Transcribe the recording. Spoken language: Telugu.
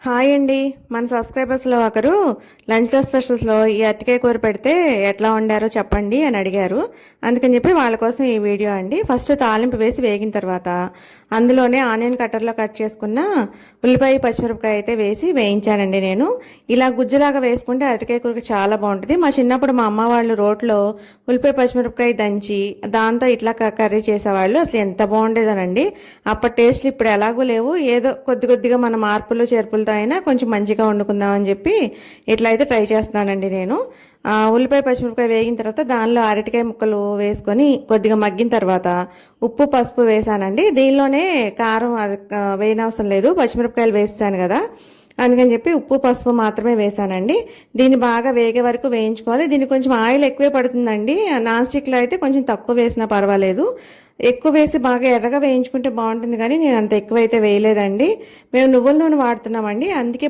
హాయ్ అండి. మన సబ్స్క్రైబర్స్లో ఒకరు లంచ్లో స్పెషల్స్లో ఈ అరటికాయ కూర పెడితే ఎట్లా వండారో చెప్పండి అని అడిగారు. అందుకని చెప్పి వాళ్ళ కోసం ఈ వీడియో అండి. ఫస్ట్ తాలింపు వేసి వేగిన తర్వాత అందులోనే ఆనియన్ కట్టర్లో కట్ చేసుకున్న ఉల్లిపాయ పచ్చిమిరపకాయ అయితే వేసి వేయించానండి. నేను ఇలా గుజ్జులాగా వేసుకుంటే అరటికాయ కూరకి చాలా బాగుంటుంది. మా చిన్నప్పుడు మా అమ్మ వాళ్ళు రోట్లో ఉల్లిపాయ పచ్చిమిరపకాయ దంచి దాంతో ఇట్లా కర్రీ చేసేవాళ్ళు. అసలు ఎంత బాగుండేదోనండి. అప్పటి టేస్ట్లు ఇప్పుడు ఎలాగూ లేవు. ఏదో కొద్ది కొద్దిగా మన మార్పులు చేర్పులతో అయినా కొంచెం మంచిగా వండుకుందాం అని చెప్పి ఇట్లా అయితే ట్రై చేస్తున్నానండి నేను. ఉల్లిపాయ పచ్చిమిరపకాయ వేగిన తర్వాత దానిలో అరటికాయ ముక్కలు వేసుకొని కొద్దిగా మగ్గిన తర్వాత ఉప్పు పసుపు వేసానండి. దీనిలోనే కారం వేయనవసరం లేదు, పచ్చిమిరపకాయలు వేసాను కదా, అందుకని చెప్పి ఉప్పు పసుపు మాత్రమే వేసానండి. దీన్ని బాగా వేగే వరకు వేయించుకోవాలి. దీనికి కొంచెం ఆయిల్ ఎక్కువే పడుతుందండి. నాన్ స్టిక్లో అయితే కొంచెం తక్కువ వేసినా పర్వాలేదు. ఎక్కువ వేసి బాగా ఎర్రగా వేయించుకుంటే బాగుంటుంది, కానీ నేను అంత ఎక్కువైతే వేయలేదండి. మేము నువ్వుల నూనె వాడుతున్నామండి, అందుకే